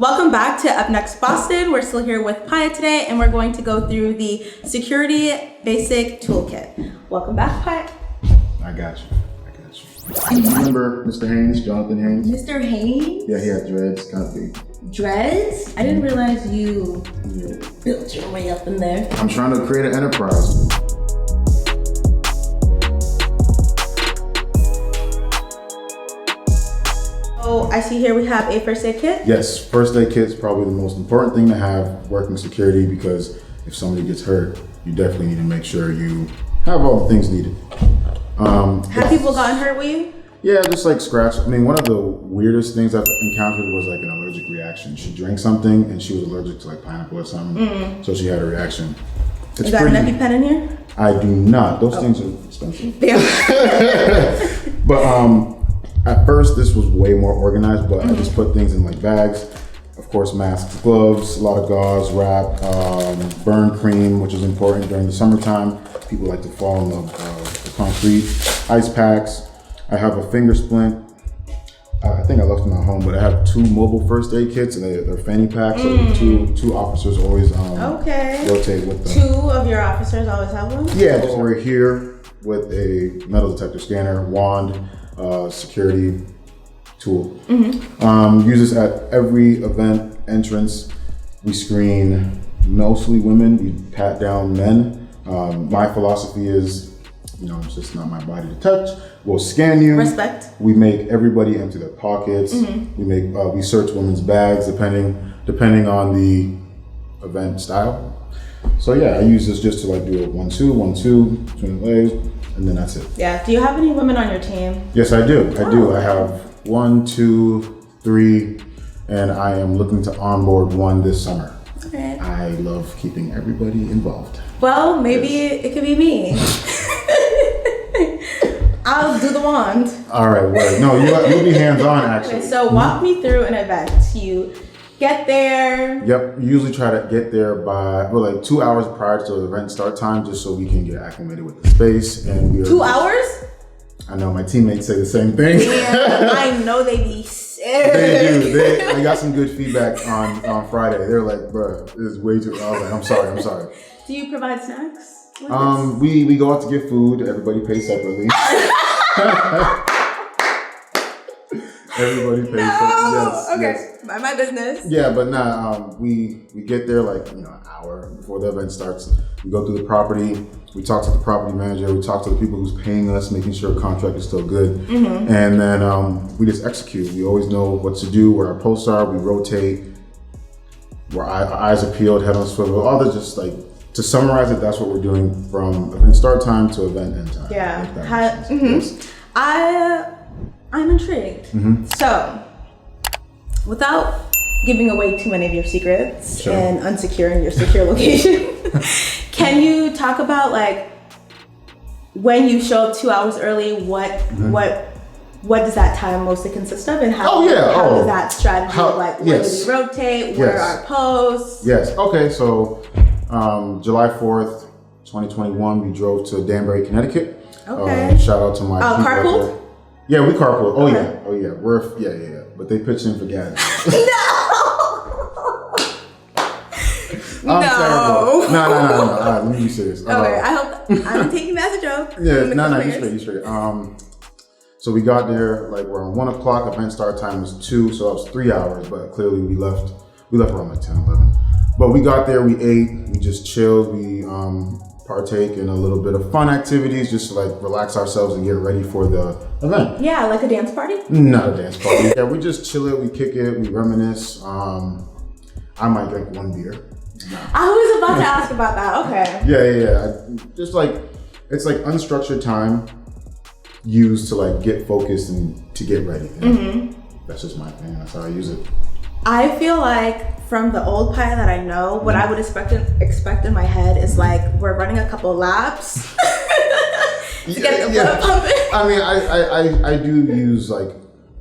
Welcome back to UpNext Boston. We're still here with Paya today, and we're going to go through the security basic toolkit. Welcome back, Paya. I got you. Remember Mr. Haynes, Jonathan Haynes? Mr. Haynes? Yeah, he had dreads, kind of big. Dreads? I didn't realize you built your way up in there. I'm trying to create an enterprise. Oh, I see here we have a first aid kit. Yes, first aid kit is probably the most important thing to have working security, because if somebody gets hurt, you definitely need to make sure you have all the things needed. Have people gotten hurt with you? Yeah, just like scratch. I mean, one of the weirdest things I've encountered was like an allergic reaction. She drank something and she was allergic to like pineapple or something, so she had a reaction. You got an EpiPen in here? I do not. Those things are expensive. Yeah. But at first this was way more organized, but I just put things in like bags. Of course, masks, gloves, a lot of gauze, wrap, burn cream, which is important during the summertime. People like to fall in the concrete. Ice packs. I have a finger splint. I think I left them at home, but I have 2 mobile first aid kits, and they're fanny packs. So two officers always rotate with them. 2 of your officers always have one? Yeah, just we're here with a metal detector scanner, wand, security tool. Use this at every event entrance. We screen mostly women. We pat down men. My philosophy is, it's just not my body to touch. We'll scan you. Respect. We make everybody empty their pockets. We search women's bags depending on the event style. So yeah, I use this just to like do a 1-2, 1-2 between the legs, and then that's it. Yeah. Do you have any women on your team? Yes, I do. I do. I have 1, 2, 3, and I am looking to onboard 1 this summer. Okay. I love keeping everybody involved. Well, maybe it could be me. I'll do the wand. All right, well, no, you'll be hands-on actually. Okay, so walk me through an event. You get there. Yep, we usually try to get there by, like 2 hours prior to the event start time, just so we can get acclimated with the space. And we are 2 hours? I know, my teammates say the same thing. Yeah, I know they be serious. They do. They got some good feedback on Friday. They're like, bro, this is way too, I was like, I'm sorry. Do you provide snacks? We go out to get food. Everybody pays separately. Everybody pays separately. Yes. Okay. Yes. Mind my business. Yeah, but we get there like an hour before the event starts. We go through the property. We talk to the property manager. We talk to the people who's paying us, making sure the contract is still good. And then we just execute. We always know what to do, where our posts are. We rotate. Where our eyes are peeled, head on swivel. All the just like. To summarize it, that's what we're doing from event start time to event end time. Yeah. Yes. I'm intrigued. So, without giving away too many of your secrets and unsecuring your secure location, can you talk about like when you show up 2 hours early? What does that time mostly consist of, and how does that strategy look like? Where do we rotate? Where are our posts? Yes. Okay. So. July 4th, 2021, we drove to Danbury, Connecticut. Okay. Shout out to my people. Carpool? Yeah, we carpool. Oh yeah. Yeah. But they pitched in for gas. No. I'm terrible. No. All right, let me be serious. Okay, I hope I'm taking that as a joke. Yeah, no, you straight. So we got there like we're on 1 o'clock. Event start time was 2, so that was 3 hours. But clearly we left around like 10, 11. But we got there, we ate, we just chilled, we partake in a little bit of fun activities just to like relax ourselves and get ready for the event. Yeah, like a dance party? Not a dance party. Yeah, we just chill it, we kick it, we reminisce. I might drink 1 beer. I was about to ask about that, okay. Yeah. Just like, it's like unstructured time used to like get focused and to get ready. That's just my thing, that's how I use it. I feel like from the old Paya that I know, what I would expect in my head is like we're running a couple laps to get the blood pumping. I mean, I do use like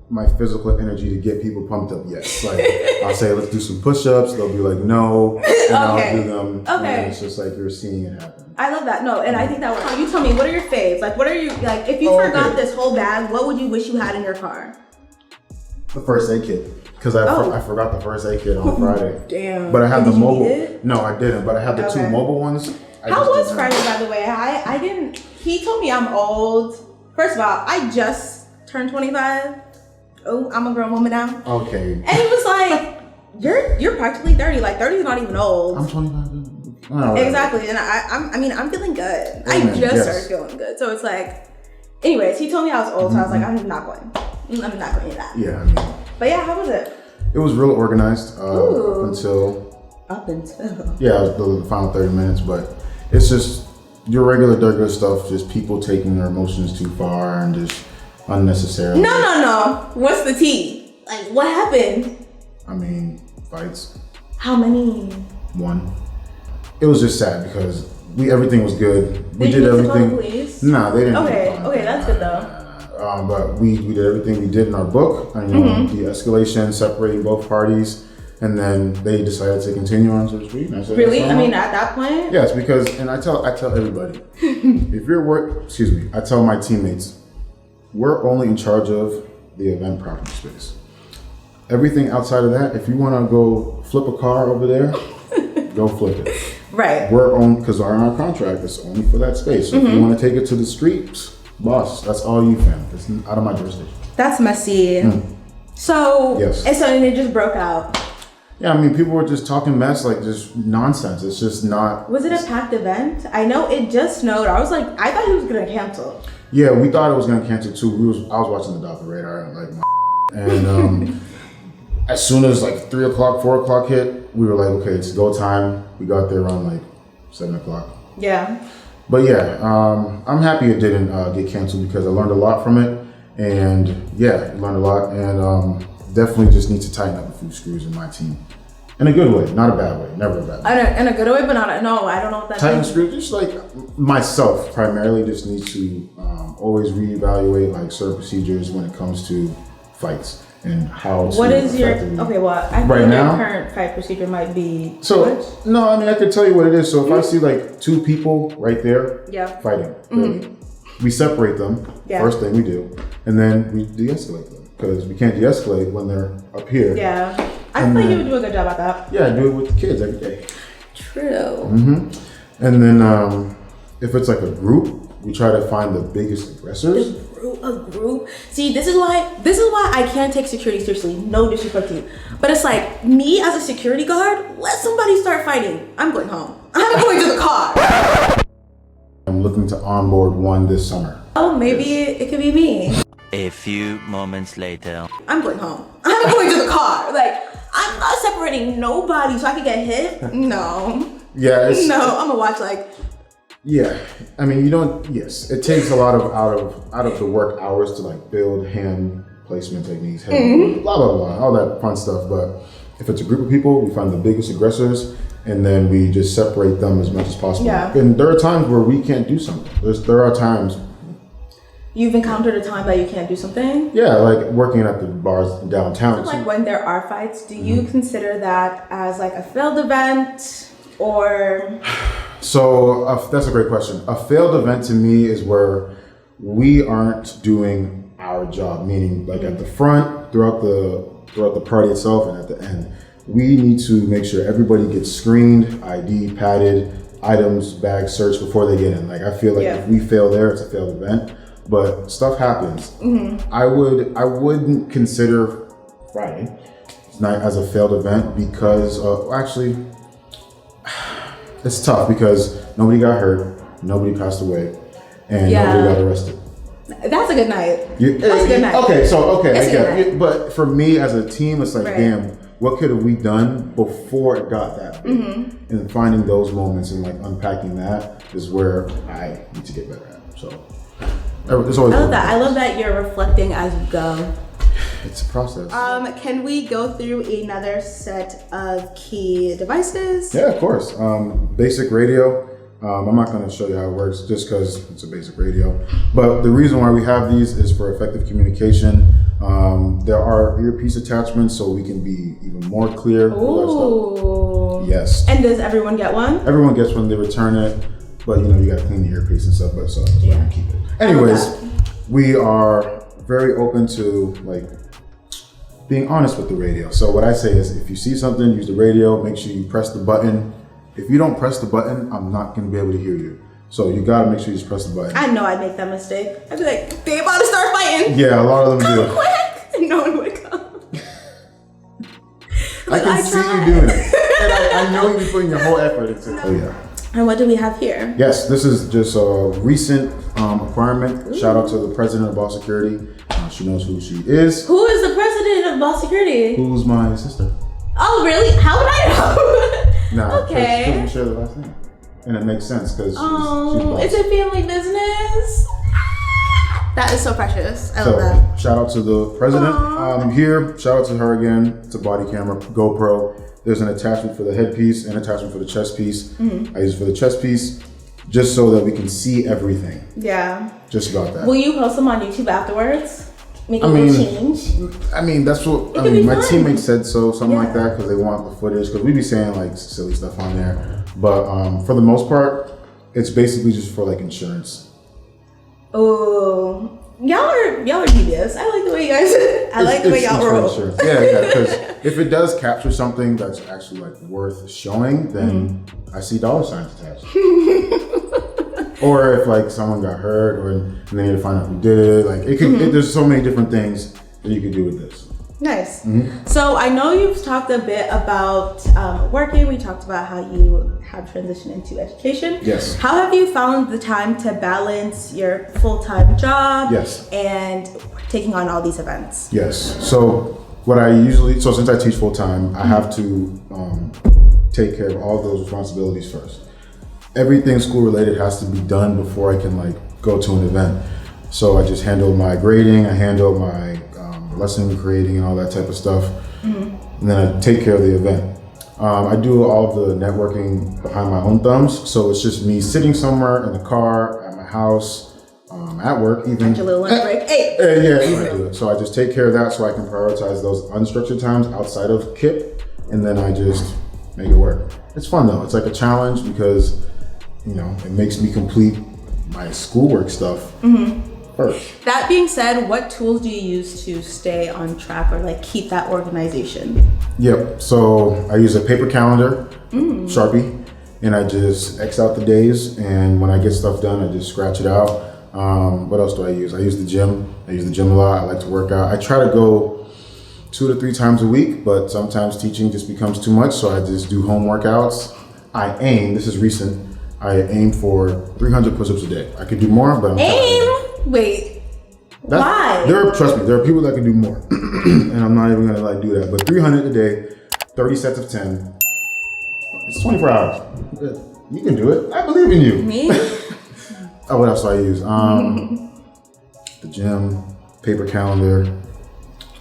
my physical energy to get people pumped up. Yes, like I'll say let's do some push-ups. They'll be like no, and I'll do them. Okay, and it's just like you're seeing it happen. I love that. No, and I think that works. You tell me, what are your faves? Like, what are you like? If you forgot this whole bag, what would you wish you had in your car? The first aid kit. Because I forgot the first aid kit on Friday. Damn. But I had the Did you mobile. need it? No, I didn't. But I had the two mobile ones. How was Friday, by the way? I didn't. He told me I'm old. First of all, I just turned 25. Oh, I'm a grown woman now. Okay. And he was like, "You're practically 30. Like 30 is not even old." I'm 25. Oh, exactly. And I'm feeling good. I just started feeling good. So it's like, anyways, he told me I was old, so I was like, I'm not going to that. Yeah. I mean, but yeah, how was it? It was real organized Up until. Yeah, the final 30 minutes, but it's just your regular stuff, just people taking their emotions too far and just unnecessarily. No. What's the tea? Like, what happened? I mean, fights. How many? One. It was just sad because everything was good. We did everything. Call the police? Nah, they didn't. Okay, that's good though. But we did everything we did in our book, and de-escalation, separating both parties. And then they decided to continue on to the street. And I said, really? I mean, at that point? Yes, because, and I tell everybody, if you're I tell my teammates, we're only in charge of the event property space. Everything outside of that, if you want to go flip a car over there, go flip it. Right. Because our contract is only for that space. So if you want to take it to the streets, boss, that's all you, fam. It's out of my jurisdiction. That's messy. So, yes. And it just broke out. Yeah, I mean, people were just talking mess, like just nonsense. It's just not. Was it a packed event? I know it just snowed. I was like, I thought he was gonna cancel. Yeah, we thought it was gonna cancel too. I was watching the Doppler radar, and as soon as like 3 o'clock, 4 o'clock hit, we were like, okay, it's go time. We got there around like 7 o'clock. Yeah. But yeah, I'm happy it didn't get canceled because I learned a lot from it, and learned a lot, and definitely just need to tighten up a few screws in my team. In a good way, not a bad way, never a bad way. In a good way, but I don't know what that tighten means. Screws, just like myself primarily just need to always reevaluate like certain procedures when it comes to fights and how to. What is your, I think right now, your current fight procedure might be. No, I mean, I can tell you what it is. So if I see like two people right there fighting, really, we separate them, first thing we do, and then we de-escalate them. Because we can't de-escalate when they're up here. Yeah. I feel like you would do a good job at that. Yeah, I do it with the kids every day. True. And then if it's like a group, we try to find the biggest aggressors. A group. See, this is why I can't take security seriously. No disrespect to you. But it's like, me as a security guard, let somebody start fighting. I'm going home. I'm going to the car. I'm looking to onboard one this summer. Oh, maybe it could be me. A few moments later. I'm going home. I'm going to the car. Like, I'm not separating nobody so I can get hit. No. Yeah. I'm gonna watch like. Yeah, I mean, you don't. Yes, it takes a lot of out of the work hours to like build hand placement techniques, blah blah blah, all that fun stuff. But if it's a group of people, we find the biggest aggressors, and then we just separate them as much as possible. Yeah. And there are times where we can't do something. There are times. You've encountered a time that you can't do something? Yeah, like working at the bars downtown. So like when there are fights, do you consider that as like a failed event or? So that's a great question. A failed event to me is where we aren't doing our job, meaning like at the front, throughout the party itself, and at the end. We need to make sure everybody gets screened, ID, padded, items, bags searched before they get in. Like I feel like if we fail there, it's a failed event. But stuff happens. I wouldn't consider Friday night as a failed event because actually it's tough because nobody got hurt, nobody passed away, and nobody got arrested. That's a good night. That's a good night. Okay, I get it. But for me as a team, it's like, damn, what could have we done before it got that big? And finding those moments and like unpacking that is where I need to get better at. So. I love that. I love that you're reflecting as you go. It's a process. Can we go through another set of key devices? Yeah, of course. Basic radio. I'm not going to show you how it works just because it's a basic radio. But the reason why we have these is for effective communication. There are earpiece attachments so we can be even more clear. Ooh. Yes. And does everyone get one? Everyone gets one. They return it. But you got to clean the earpiece and stuff. But so keep it. Anyways, we are very open to like being honest with the radio. So what I say is, if you see something, use the radio, make sure you press the button. If you don't press the button, I'm not gonna be able to hear you. So you gotta make sure you just press the button. I know I'd make that mistake. I'd be like, they about to start fighting. Yeah, a lot of them do. Come quick! And no one would come. I can see you doing it. And I know you're putting your whole effort into it. Oh yeah. And what do we have here? Yes, this is just a recent acquirement. Ooh. Shout out to the president of BallSecurity. She knows who she is. Who is the president of BallSecurity? Who's my sister. Oh, really? How would I know? Nah, okay. Because we share the last name. And it makes sense because it's a family business. That is so precious. I love that. Shout out to the president here. Shout out to her again. It's a body camera, GoPro. There's an attachment for the headpiece and attachment for the chest piece. Mm-hmm. I use it for the chest piece just so that we can see everything. Yeah. Just about that. Will you post them on YouTube afterwards? Make a little change? I mean, that's what, my teammates said something like that, because they want the footage, because we be saying like silly stuff on there. But for the most part, it's basically just for like insurance. Oh, y'all are devious. I like the way you guys. I like the way y'all roll. Yeah, because if it does capture something that's actually like worth showing, then I see dollar signs attached. Or if like someone got hurt, or they need to find out who did it. Like it could. There's so many different things that you could do with this. Nice. So I know you've talked a bit about working. We talked about how you have transitioned into education. Yes. How have you found the time to balance your full-time job and taking on all these events? Yes. So since I teach full-time, I have to take care of all those responsibilities first. Everything school-related has to be done before I can like go to an event. So I just handle my grading, I handle my lesson creating and all that type of stuff. And then I take care of the event. I do all of the networking behind my own thumbs. So it's just me sitting somewhere in the car, at my house, at work even. At your little lunch break. Hey! Yeah, I do it. So I just take care of that so I can prioritize those unstructured times outside of KIP. And then I just make it work. It's fun though. It's like a challenge because, it makes me complete my schoolwork stuff first. That being said, what tools do you use to stay on track or like keep that organization? Yep. So I use a paper calendar, Sharpie, and I just X out the days. And when I get stuff done, I just scratch it out. What else do I use? I use the gym. I use the gym a lot. I like to work out. I try to go 2 to 3 times a week, but sometimes teaching just becomes too much. So I just do home workouts. This is recent, I aim for 300 push-ups a day. I could do more, but I'm Wait. Why? Trust me, there are people that can do more. And I'm not even gonna like do that. But 300 a day, 30 sets of 10. It's 24 hours. You can do it. I believe in you. Me? What else do I use? The gym, paper calendar.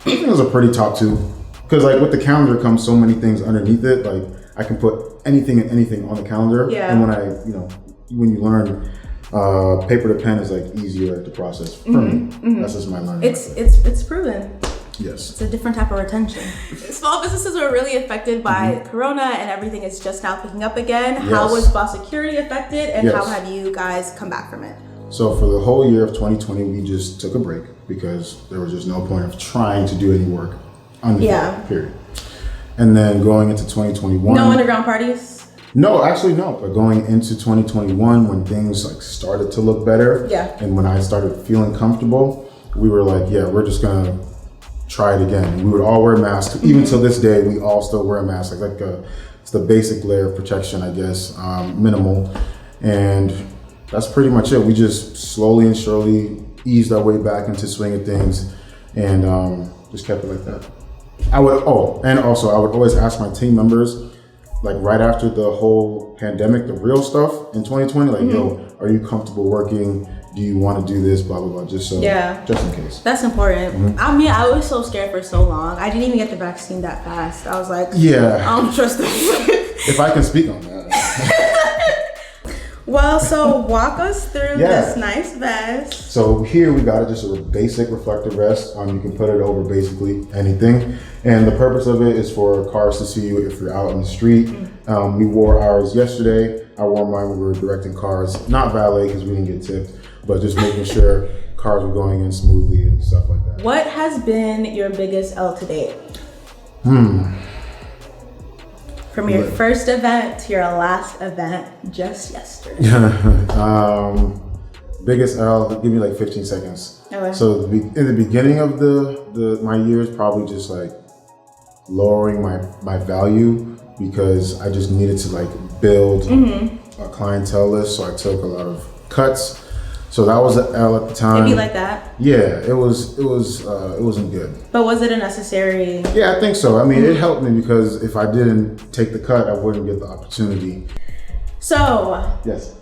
I think those are pretty top 2. Because like with the calendar comes so many things underneath it. Like I can put anything and anything on the calendar. Yeah. And when you learn paper to pen is like easier to process for me. That's just my learning. It's proven. Yes. It's a different type of retention. Small businesses were really affected by Corona and everything is just now picking up again. Yes. How was BallSecurity affected and how have you guys come back from it? So for the whole year of 2020, we just took a break because there was just no point of trying to do any work period. And then going into 2021. No underground parties? No, actually no. But going into 2021, when things like started to look better, and when I started feeling comfortable, we were like, we're just gonna try it again. We would all wear masks. Even till this day, we all still wear masks. It's the basic layer of protection, I guess, minimal, and that's pretty much it. We just slowly and surely eased our way back into swing of things, and just kept it like that. I would always ask my team members, like right after the whole pandemic, the real stuff in 2020, like, yo, are you comfortable working? Do you want to do this? Blah, blah, blah. Just in case. That's important. I mean, I was so scared for so long. I didn't even get the vaccine that fast. I was like, I don't trust this. If I can speak on that. Well, so walk us through this nice vest. So here we got just a basic reflective vest. You can put it over basically anything. And the purpose of it is for cars to see you if you're out on the street. We wore ours yesterday. I wore mine when we were directing cars. Not valet because we didn't get tipped, but just making sure cars were going in smoothly and stuff like that. What has been your biggest L to date? From your first event to your last event just yesterday. Biggest L, give me like 15 seconds. Okay. So in the beginning of my years, probably just like lowering my value because I just needed to like build a clientele list. So I took a lot of cuts. So that was an L at the time. It'd be like that? Yeah, it wasn't good. But was it a necessary? Yeah, I think so. I mean, it helped me because if I didn't take the cut, I wouldn't get the opportunity. So, Yes.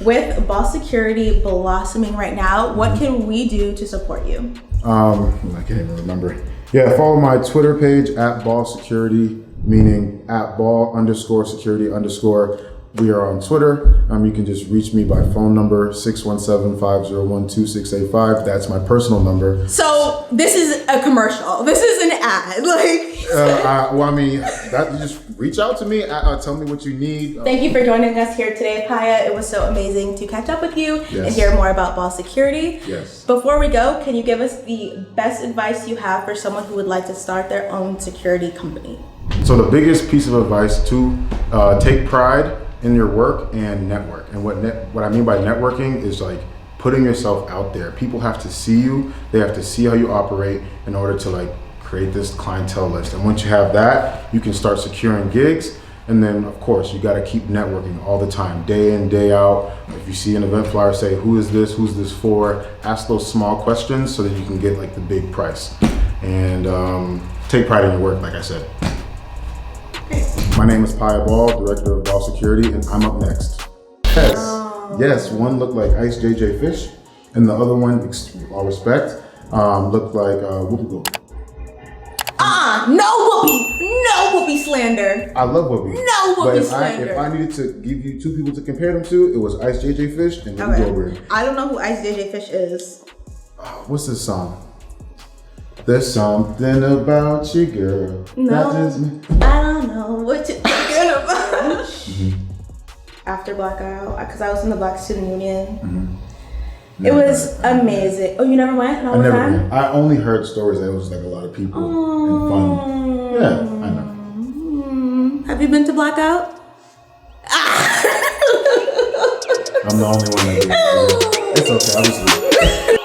with BallSecurity blossoming right now, what can we do to support you? I can't even remember. Yeah, follow my Twitter page at BallSecurity, meaning at ball_security_. We are on Twitter. You can just reach me by phone number 617-501-2685. That's my personal number. So this is a commercial. This is an ad. You just reach out to me. Tell me what you need. Thank you for joining us here today, Paya. It was so amazing to catch up with you and hear more about BallSecurity. Yes. Before we go, can you give us the best advice you have for someone who would like to start their own security company? So the biggest piece of advice to take pride in your work and network. And what I mean by networking is like putting yourself out there. People have to see you. They have to see how you operate in order to like create this clientele list. And once you have that, you can start securing gigs. And then of course you got to keep networking all the time, day in, day out. If you see an event flyer, say, who is this? Who's this for? Ask those small questions so that you can get like the big price. And take pride in your work, like I said. My name is Paya Ball, Director of BallSecurity, and I'm up next. Yes, one looked like Ice JJ Fish, and the other one, with all respect, looked like Whoopi Goldberg. No Whoopi slander. I love Whoopi. No Whoopi slander. If I needed to give you two people to compare them to, it was Ice JJ Fish and Whoopi Goldberg. I don't know who Ice JJ Fish is. What's this song? There's something about you, girl. No, I don't know what you're thinking about. After blackout, because I was in the Black Student Union. It was amazing. Oh, you never went? I never went. I only heard stories that it was like a lot of people and fun. Yeah, I know. Have you been to blackout? I'm the only one that did. It's okay, I'll just leave.